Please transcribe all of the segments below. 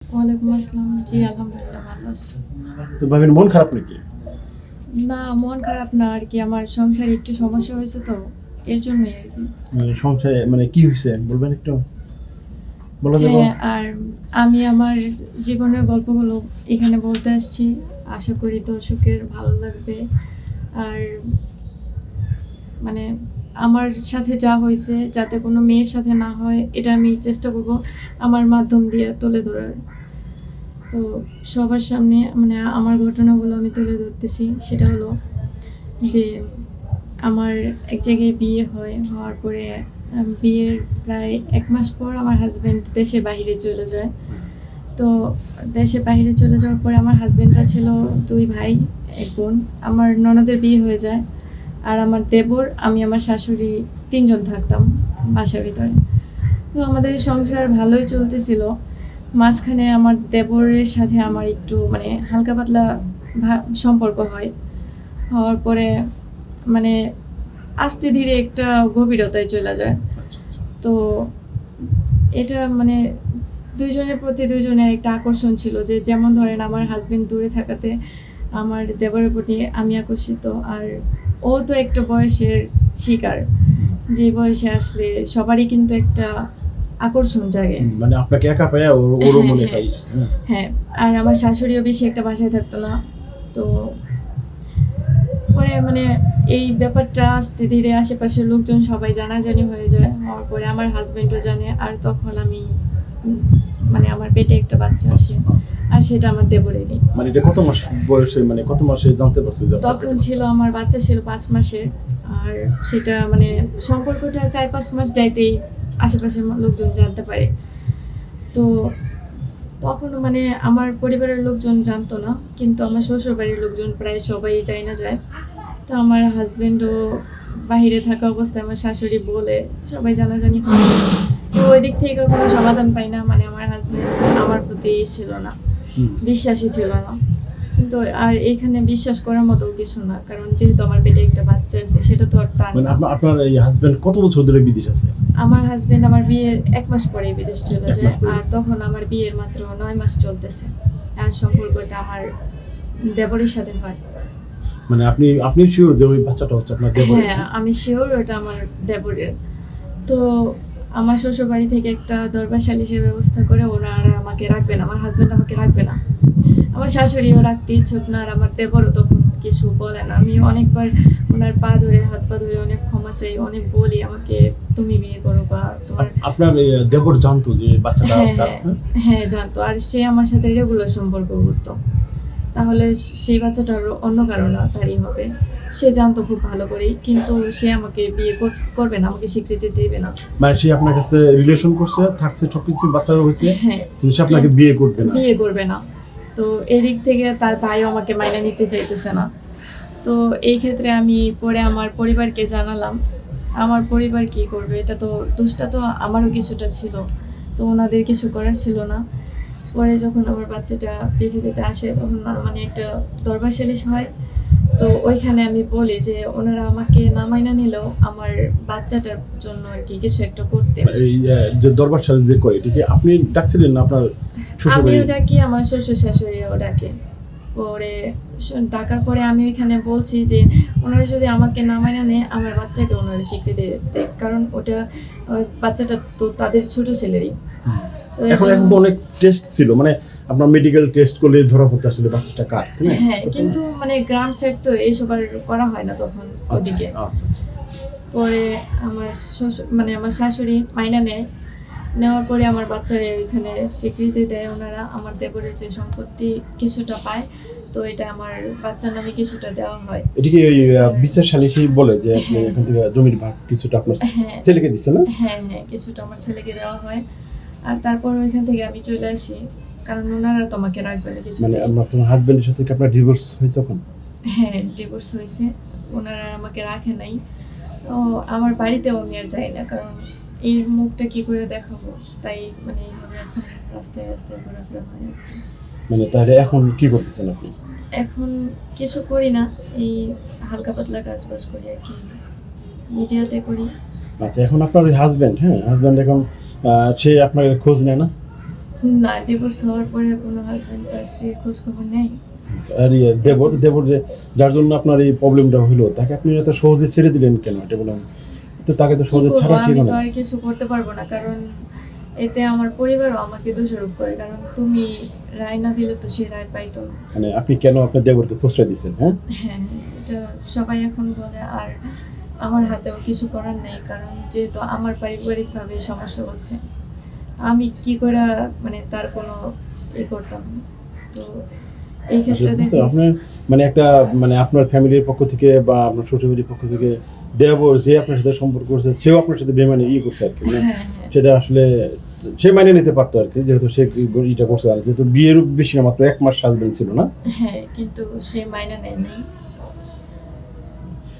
ওয়ালাইকুম আসসালাম। জি, আলহামদুলিল্লাহ ভালো আছি। তো ভাবেন মন খারাপ নাকি? না, মন খারাপ না আর কি, আমার সংসারে একটু সমস্যা হয়েছে তো এর জন্যই আর কি। সংসারে কি হয়েছে বলবেন একটু? বলা যাবে? হ্যাঁ, আর আমি আমার জীবনের গল্পগুলো এখানে বলতে আসছি। আশা করি দর্শকের ভালো লাগবে। আর মানে আমার সাথে যা হয়েছে যাতে কোনো মেয়ের সাথে না হয়, এটা আমি চেষ্টা করব আমার মাধ্যম দিয়ে তুলে ধরার। তো সবার সামনে আমার ঘটনাগুলো আমি তুলে ধরতেছি। সেটা হলো যে আমার এক জায়গায় বিয়ে হওয়ার পরে বিয়ের প্রায় 1 মাস পর আমার হাজব্যান্ড দেশে বাইরে চলে যায়। তো দেশে বাইরে চলে যাওয়ার পরে আমার হাজব্যান্ডরা ছিল 2 ভাই 1 বোন। আমার ননদের বিয়ে হয়ে যায়, আর আমার দেবর, আমি, আমার শাশুড়ি 3 জন থাকতাম বাসার ভিতরে। তো আমাদের সংসার ভালোই চলতেছিল। মাঝখানে আমার দেবরের সাথে আমার একটু হালকা পাতলা সম্পর্ক হওয়ার পরে আস্তে ধীরে একটা গভীরতায় চলে যায়। তো এটা দুইজনের প্রতি দুইজনের একটা আকর্ষণ ছিল, যে যেমন ধরেন আমার হাজবেন্ড দূরে থাকাতে আমার দেবরের প্রতি আমি আকর্ষিত। আর ও তো একটা বয়সের শিকার, যে বয়সে আসলে সবারই কিন্তু একটা আকর্ষণ জাগে। আপনাকে একা পায় ওরও মনে হয়। হ্যাঁ, আর আমার শাশুড়িও বেশি একটা বাসায় থাকতো না। তো পরে এই ব্যাপারটা আস্তে ধীরে আশেপাশের লোকজন সবাই জানাজানি হয়ে যায়। হওয়ার পরে আমার হাজবেন্ডও জানে, আর তখন আমি আমার পেটে একটা বাচ্চা আসে, আর সেটা আমার দেবরেরই। এটা কত মাস বয়সে কত মাসে জানতে পারছো? তখন ছিল আমার বাচ্চা ছিল 5 মাসের। আর সেটা সম্পর্কটা 4-5 মাস যাইতেই আশেপাশের লোকজন জানতে পারে। তো তখন আমার পরিবারের লোকজন জানতো না, কিন্তু আমার শ্বশুর বাড়ির লোকজন প্রায় সবাই জানা যায়। তো আমার হাজবেন্ডও বাইরে থাকা অবস্থায় আমার শাশুড়ি বলে সবাই জানাজানি হয়। তো ওই দিক থেকে কোনো সমাধান পাই না। আমার হাজবেন্ড আমার প্রতি ছিল না, বিশ্বাসী ছিল না। কিন্তু আর এইখানে বিশ্বাস করার মতো কিছু না, কারণ যেহেতু আমার পেটে একটা বাচ্চা আছে, সেটা তো আর তার না। আপনার এই হাজবেন্ড কত বছর ধরে বিদেশ আছে? আমার হাজবেন্ড আমার বিয়ের 1 মাস পরেই বিদেশ চলে যায়, আর তখন আমার বিয়ের মাত্র 9 মাস চলতেছে। আর সম্পর্কটা আমার দেবরের সাথে হয়। আপনি শিওর যে ওই বাচ্চাটা হচ্ছে আপনার দেবরের? হ্যাঁ, আমি শিওর ওটা আমার দেবরের। তো আমার শ্বশুর বাড়ি থেকে একটা দরবার সালিশের ব্যবস্থা করে ওনারা আমাকে রাখবে না, আমার হাজবেন্ড আমাকে রাখবে না। আমার শাশুড়িও রাখতে ইচ্ছুক না, আর আমার দেবরও তখন কিছু বলে না। আমি অনেকবার ওনার হাত পা ধরে অনেক ক্ষমা চাই, অনেক বলি আমাকে তুমি বিয়ে করো বা তোমার। আপনার দেবর জানতো যে বাচ্চাটা? হ্যাঁ, জানতো। আর সে আমার সাথে রেগুলার সম্পর্ক করতো। তাহলে সেই বাচ্চাটার অন্য কারো না, তারই হবে। সে জানতো খুব ভালো করেই, কিন্তু সে আমাকে বিয়ে করবে না, আমাকে স্বীকৃতি দেবে না। সে আপনার কাছে রিলেশন করছে, থাকছে, সবকিছু, বাচ্চারও হয়েছে। হ্যাঁ, সে আপনাকে বিয়ে করবে না। তো এদিক থেকে তার ভাইও আমাকে মাইনে নিতে চাইতেছে না। তো এই ক্ষেত্রে আমি পরে আমার পরিবারকে জানালাম। আমার পরিবার কি করবে, এটা তো দোষটা তো আমারও কিছুটা ছিল, তো ওনাদের কিছু করার ছিল না। পরে যখন আমার বাচ্চাটা পৃথিবীতে আসে, তখন একটা দরবার সালিশ হয়। তো ওইখানে আমি বলি যে ওনারা আমাকে না মাইনা নিলেও আমার বাচ্চাটার জন্য আর কি কিছু একটা করতে। এই যে দরবার সালিশ যে করে, এটা কি আপনি ডাকছিলেন না আপনার শ্বশুর? আমিও ডাকি, আমার শ্বশুর শাশুড়িও ডাকে। পরে ডাকার পরে আমি ওইখানে বলছি যে ওনারা যদি আমাকে না মাইনা নেয়, আমার বাচ্চাকে ওনারা স্বীকৃতি দেয়, কারণ ওটা বাচ্চাটা তো তাদের ছোট ছেলেরই। তো এখন অনেক টেস্ট ছিল, আপনার মেডিকেল টেস্ট করলে ধরা পড়তে আসলে বাচ্চাটা কার। হ্যাঁ, কিন্তু গ্রাম সাইড তো এইসব আর করা হয় না তখন ওদিকে। পরে আমার শ্বশুর আমার শাশুড়ি মাইনা নেওয়ার পরে আমার বাচ্চারা ওইখানে স্বীকৃতি দেয় ওনারা। আমার দেবরের যে সম্পত্তি কিছুটা পায়, তো এটা আমার বাচ্চার নামে কিছুটা দেওয়া হয়। এটা কি ওই বিচার সালিশি বলে যে আপনি এখান থেকে জমির ভাগ কিছুটা আপনার ছেলেকে দিচ্ছেন না? হ্যাঁ, কিছুটা আমার ছেলেকে দেওয়া হয়। আর তারপর ওইখান থেকে আমি চলে আসি, কারণ ওনারা তো আমাকে রাখবে না কিছু। তোমার হাজবেন্ডের সাথে কি আপনার ডিভোর্স হয়েছে তখন? হ্যাঁ, ডিভোর্স হয়েছে। ওনারা আমাকে রাখে নাই। তো আমার বাড়িতেও আমি আর যাই না, কারণ এই মুখটা কি করে দেখাবো, তাই এইভাবে এখন রাস্তায় রাস্তায় ঘোরাফেরা হয় আর কি। তাহলে এখন কি করতেছেন আপনি? এখন কিছু করি না, এই হালকা পাতলা কাজ বাজ করি আর কি, মিডিয়াতে করি। আচ্ছা, এখন আপনার ওই হাজবেন্ড এখন সে আপনার খোঁজ নেয় না? না, ডিভোর্স হওয়ার পরে কোনো হাজবেন্ড তার স্ত্রীর খোঁজ খবর নেই। আর দেবর দেবর যে যার জন্য আপনার এই প্রবলেমটা হলো তাকে আপনি এত সহজে ছেড়ে দিলেন কেন এটা বলেন? তো তাকে তো কি সহজে করবো, ছাড়া ঠিক আমি তো না। আর কিছু করতে পারবো না, কারণ এতে আমার পরিবারও আমাকে দোষারোপ করে, কারণ তুমি রায় না দিলে তো সে রায় পাইতো না। মানে আপনি কেন আপনার দেবরকে প্রশ্রয় দিচ্ছেন? হ্যাঁ, হ্যাঁ, এটা সবাই এখন বলে, আর আমার হাতেও কিছু করার নেই, কারণ যেহেতু আমার পারিবারিকভাবে সমস্যা হচ্ছে, আমি কি করে মানে তার কোনো করতাম। তো এই ক্ষেত্রে আসলে বুঝতে দেখি আপনার মানে একটা মানে আপনার ফ্যামিলির পক্ষ থেকে বা আপনার শ্বশুরবাড়ির পক্ষ থেকে দেবর যে আপনার সাথে সম্পর্ক করছে সেও আপনার সাথে বেমানি করছে আর কি, মানে হ্যাঁ, হ্যাঁ, সেটা আসলে সে মানিয়ে নিতে পারতো আর কি, যেহেতু সে এটা করছে। আর যেহেতু বিয়ের বেশি না, মাত্র 1 মাস হাজবেন্ড ছিল না, হ্যাঁ, কিন্তু সে মাইনা নেয় নাই।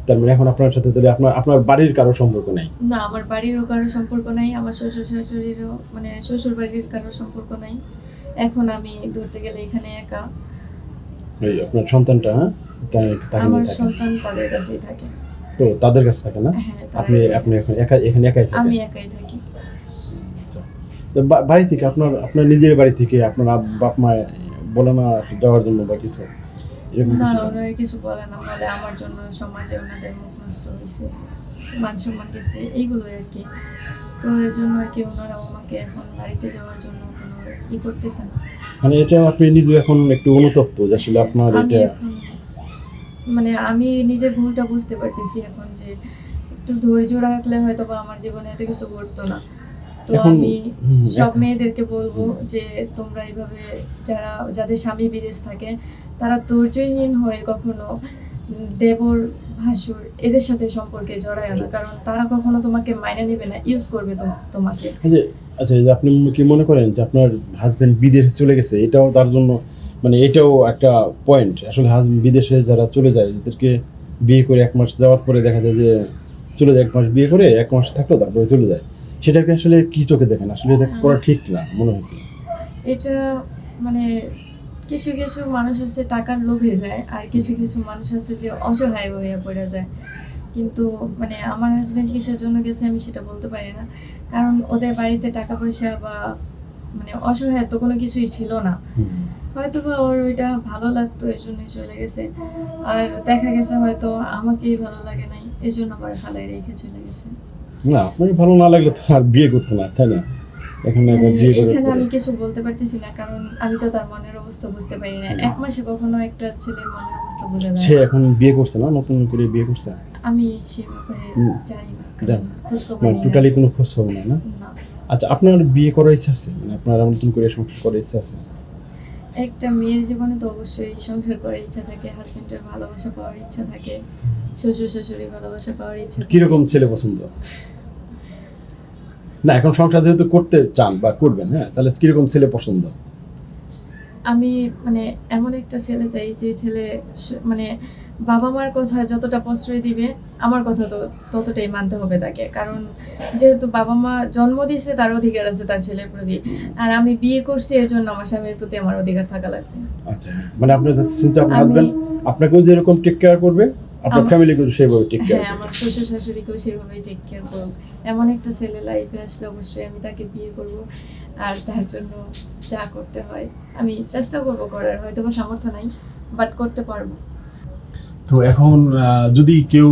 তার মানে এখন আপনার সাথে তাহলে আপনার আপনার বাড়ির কারো সম্পর্ক নাই? না, আমার বাড়িরও কারো সম্পর্ক নাই, আমার শ্বশুর শাশুড়িরও মানে শ্বশুর বাড়ির কারো সম্পর্ক নাই। এখন আমি ধরতে গেলে এখানে একা। ওই আপনার সন্তানটা, হ্যাঁ, তাকে আমার নিয়ে থাকে। সন্তান তাদের কাছেই থাকে। তো তাদের কাছে থাকে না? হ্যাঁ, আপনি আপনি এখন এখানে একাই থাকেন? আমি একাই থাকি। আচ্ছা। তো বাড়ি থেকে আপনার আপনার নিজের বাড়ি থেকে আপনার বাপ মা বলে না যাওয়ার জন্য বা কিছু এরকম না, কিছু? ওনারা কিছু বলে না, বলে আমার জন্য সমাজে ওনাদের মুখ নষ্ট হয়েছে, মান সম্মান গেছে, এইগুলোই আর কি। তো এর জন্য আর কি ওনারা আমাকে এখন বাড়িতে যাওয়ার জন্য কোনো করতেছে না। মানে এটা আপনি নিজে এখন একটু অনুতপ্ত যে আসলে আপনার আমি এটা এখন মানে আমি নিজের ভুলটা বুঝতে পারতেছি এখন, যে একটু ধৈর্য রাখলে হয়তো বা আমার জীবনে এত কিছু ঘটতো না। তো এখন আমি সব এখন মেয়েদেরকে বলবো যে তোমরা এইভাবে যাদের স্বামী বিদেশ থাকে তারা ধৈর্যহীন হয়ে কখনো দেবর ভাসুর এদের সাথে সম্পর্কে জড়ায় না, কারণ তারা কখনো তোমাকে মাইনে নেবে না, ইউজ করবে তোমাকে। এই যে আচ্ছা, এই যে আপনি কি মনে করেন যে আপনার হাজবেন্ড বিদেশে চলে গেছে এটাও তার জন্য মানে এটাও একটা পয়েন্ট? আসলে হাজবেন্ড বিদেশে যারা চলে যায় এদেরকে বিয়ে করে 1 মাস যাওয়ার পরে দেখা যায় যে চলে যায়, 1 মাস বিয়ে করে 1 মাস থাকলো তারপরে চলে যায়, সেটাকে আসলে কি চোখে দেখেন? আসলে এটা করা ঠিক না মনে হয় কি? এটা মানে কিছু কিছু মানুষ আছে টাকার লোভে যায়, আর কিছু কিছু মানুষ আছে যে অসহায় হয়ে পড়ে যায়। কিন্তু মানে আমার হাজবেন্ড কিসের জন্য গেছে আমি সেটা বলতে পারি না, কারণ ওদের বাড়িতে টাকা পয়সা বা মানে অসহায় তো কোনো কিছুই ছিল না। হয়তো বা ওর ওইটা ভালো লাগতো এর জন্যই চলে গেছে, আর দেখা গেছে হয়তো আমাকেই ভালো লাগে নাই এর জন্য আবার হালায় রেখে চলে গেছে। না, আপনার ভালো না লাগলে তো আর বিয়ে করতে না, তাই না? এখানে একবার বিয়ে করে এখানে আমি কিছু বলতে পারতেছি না, কারণ আমি তো তার মনের অবস্থা বুঝতে পারি না। 1 মাসে কখনো একটা ছেলের মনের অবস্থা বোঝা যায় সে না। এখন বিয়ে করছে না, নতুন করে বিয়ে করছে? আমি সে ব্যাপারে জানি না, জান খোঁজ খবর মানে নিই না। টোটালি কোনো খোঁজ খবর নাই না? না, আচ্ছা, আপনার বিয়ে করার ইচ্ছা আছে? মানে আপনার নতুন করে সংসার করার ইচ্ছা আছে? একটা মেয়ের জীবনে তো অবশ্যই সংসার করার ইচ্ছা থাকে, হাজবেন্ডের ভালোবাসা পাওয়ার ইচ্ছা থাকে, শ্বশুর শাশুড়ির ভালোবাসা পাওয়ার ইচ্ছা থাকে। কিরকম ছেলে পছন্দ? না, এখন সংসার যেহেতু করতে চান বা করবেন, হ্যাঁ, তাহলে কিরকম ছেলে পছন্দ? আমি মানে এমন একটা ছেলে চাই যে ছেলে মানে বাবা মার কথা যতটা প্রশ্রয় দিবে আমার কথা তো ততটাই মানতে হবে তাকে, কারণ যেহেতু বাবা মা জন্ম দিয়েছে তার অধিকার আছে তার ছেলের প্রতি, আর আমি বিয়ে করছি এর জন্য আমার স্বামীর প্রতি আমার অধিকার থাকা লাগবে। আচ্ছা, মানে আপনি চাচ্ছেন যে আপনার আমি- হাজবেন্ড আপনাকেও যেরকম টেক কেয়ার করবে আপনার আমার- ফ্যামিলিকেও সেভাবে টেক কেয়ার হ্যাঁ, করবে। আমার শ্বশুর শাশুড়িকেও সেভাবেই টেক কেয়ার করুক। এমন একটা ছেলে লাইফে আসলে অবশ্যই আমি তাকে বিয়ে করব, আর তার জন্য যা করতে হয় আমি চেষ্টা করব করার, হয়তো বা সামর্থ্য নাই বাট করতে পারবো। তো এখন যদি কেউ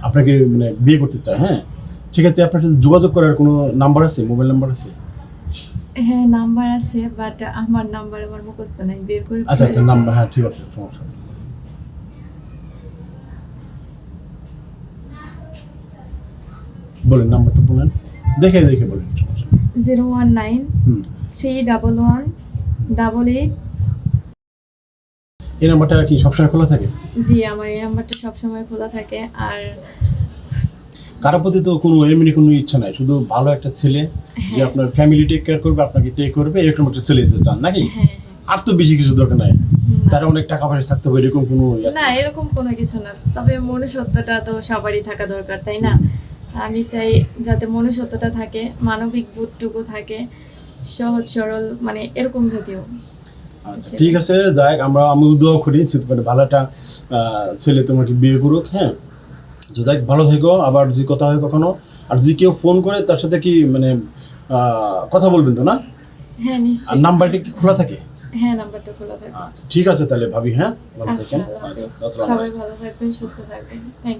আপনাকে মানে বিয়ে করতে চায়, হ্যাঁ, সেক্ষেত্রে আপনার সাথে যোগাযোগ করার কোনো নাম্বার আছে, মোবাইল নাম্বার আছে? হ্যাঁ, নাম্বার আছে, বাট আমার নাম্বার আমার মুখস্থ নাই, বের করে আচ্ছা আচ্ছা, নাম্বার, হ্যাঁ ঠিক আছে, সমস্যা নেই। বলেন, নাম্বারটা বলেন, দেখে দেখে বলেন, সমস্যা নেই। 019-311-88। এই নাম্বারটা কি সবসময় খোলা থাকে? জি, আমার এই নাম্বারটা সবসময় খোলা থাকে। আর কারোর প্রতি তো কোনো এমনি কোনো ইচ্ছা নাই, শুধু ভালো একটা ছেলে যে আপনার ফ্যামিলি টেক কেয়ার করবে, আপনাকে টেক করবে, এরকম একটা ছেলে যে চান নাকি? হ্যাঁ, আর তো বেশি কিছু দরকার নাই, তারা অনেক টাকা পয়সা থাকতে হবে এরকম কোনো না এরকম কোনো কিছু না, তবে মনুষ্যত্বটা তো সবারই থাকা দরকার, তাই না? আমি চাই যাতে মনুষ্যত্বটা থাকে, মানবিক বোধটুকু থাকে, সহজ সরল মানে এরকম জাতীয়। আচ্ছা, ঠিক আছে, যাই আমি দোয়া করি মানে ভালো একটা ছেলে তোমাকে বিয়ে করুক, হ্যাঁ। তো দেখ, ভালো থেকো, আবার যদি কথা হয় কখনো, আর যদি কেউ ফোন করে তার সাথে কি মানে কথা বলবেন তো না? হ্যাঁ আর নিশ্চয়ই। নাম্বারটা কি খোলা থাকে? হ্যাঁ নাম্বারটা খোলা থাকবে। আচ্ছা ঠিক আছে তাহলে ভাবি, হ্যাঁ ভালো আচ্ছা থাকেন। আল্লাহ হাফেজ। আসসালামু আলাইকুম। সবাই ভালো থাকবেন, সুস্থ থাকবেন। থ্যাংক